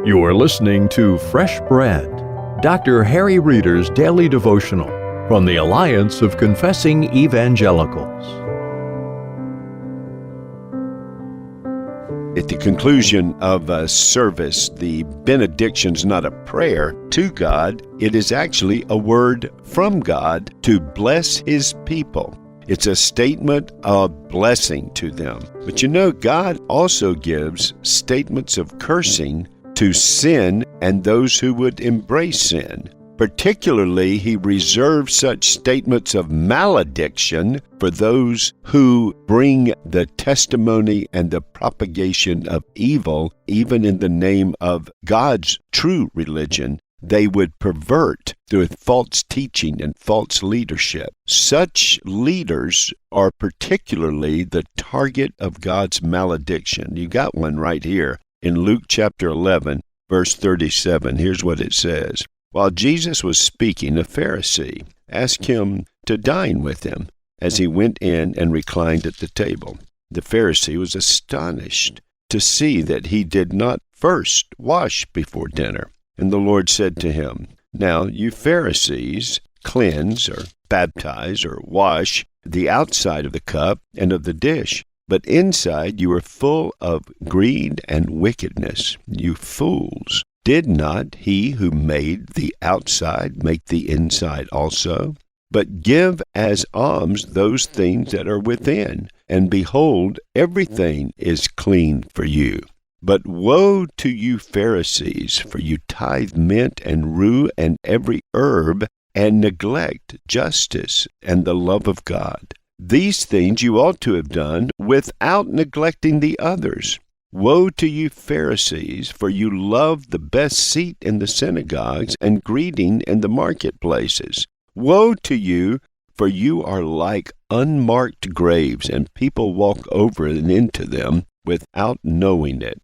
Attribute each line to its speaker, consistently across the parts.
Speaker 1: You are listening to Fresh Bread, Dr. Harry Reeder's daily devotional from the Alliance of Confessing Evangelicals.
Speaker 2: At the conclusion of a service, the benediction's not a prayer to God. It is actually a word from God to bless His people. It's a statement of blessing to them. But God also gives statements of cursing to sin and those who would embrace sin. Particularly, He reserves such statements of malediction for those who bring the testimony and the propagation of evil, even in the name of God's true religion. They would pervert through false teaching and false leadership. Such leaders are particularly the target of God's malediction. You got one right here in Luke chapter 11, verse 37. Here's what it says. While Jesus was speaking, a Pharisee asked Him to dine with him as He went in and reclined at the table. The Pharisee was astonished to see that He did not first wash before dinner. And the Lord said to him, "Now you Pharisees cleanse or baptize or wash the outside of the cup and of the dish, but inside you are full of greed and wickedness. You fools! Did not He who made the outside make the inside also? But give as alms those things that are within, and behold, everything is clean for you. But woe to you Pharisees, for you tithe mint and rue and every herb, and neglect justice and the love of God. These things you ought to have done without neglecting the others. Woe to you Pharisees, for you love the best seat in the synagogues and greeting in the marketplaces. Woe to you, for you are like unmarked graves, and people walk over and into them without knowing it."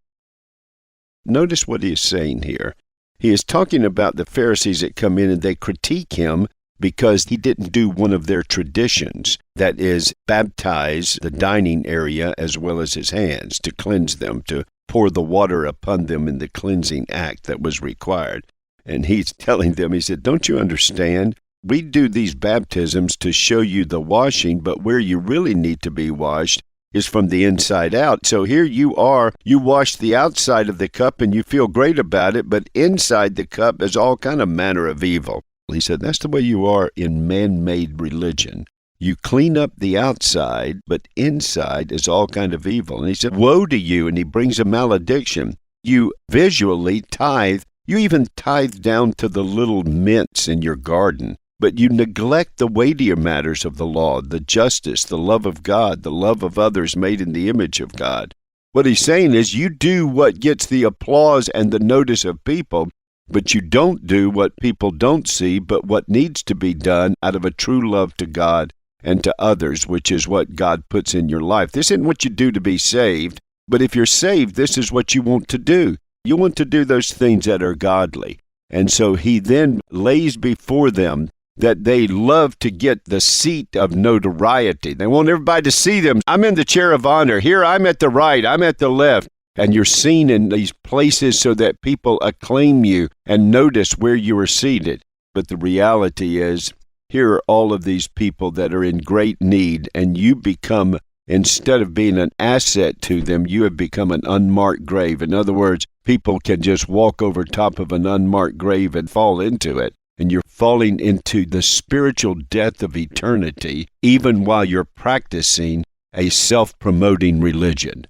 Speaker 2: Notice what he is saying here. He is talking about the Pharisees that come in and they critique Him because He didn't do one of their traditions, that is, baptize the dining area as well as His hands, to cleanse them, to pour the water upon them in the cleansing act that was required. And He's telling them, He said, "Don't you understand? We do these baptisms to show you the washing, but where you really need to be washed is from the inside out. So here you are, you wash the outside of the cup and you feel great about it, but inside the cup is all kind of manner of evil." He said, that's the way you are in man-made religion. You clean up the outside, but inside is all kind of evil. And He said, woe to you, and He brings a malediction. You visually tithe, you even tithe down to the little mints in your garden, but you neglect the weightier matters of the law, the justice, the love of God, the love of others made in the image of God. What He's saying is you do what gets the applause and the notice of people, but you don't do what people don't see, but what needs to be done out of a true love to God and to others, which is what God puts in your life. This isn't what you do to be saved, but if you're saved, this is what you want to do. You want to do those things that are godly. And so He then lays before them that they love to get the seat of notoriety. They want everybody to see them. I'm in the chair of honor. Here I'm at the right, I'm at the left. And you're seen in these places so that people acclaim you and notice where you are seated. But the reality is, here are all of these people that are in great need, and you become, instead of being an asset to them, you have become an unmarked grave. In other words, people can just walk over top of an unmarked grave and fall into it. And you're falling into the spiritual death of eternity, even while you're practicing a self-promoting religion.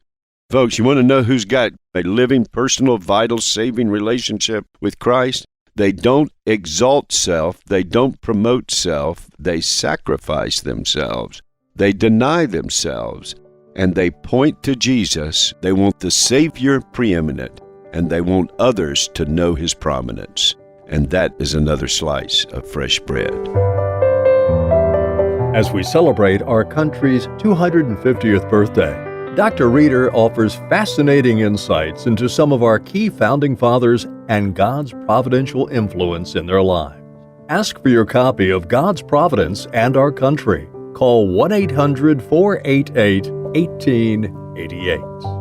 Speaker 2: Folks, you want to know who's got a living, personal, vital, saving relationship with Christ? They don't exalt self. They don't promote self. They sacrifice themselves. They deny themselves. And they point to Jesus. They want the Savior preeminent. And they want others to know His prominence. And that is another slice of fresh bread.
Speaker 1: As we celebrate our country's 250th birthday, Dr. Reeder offers fascinating insights into some of our key founding fathers and God's providential influence in their lives. Ask for your copy of God's Providence and Our Country. Call 1-800-488-1888.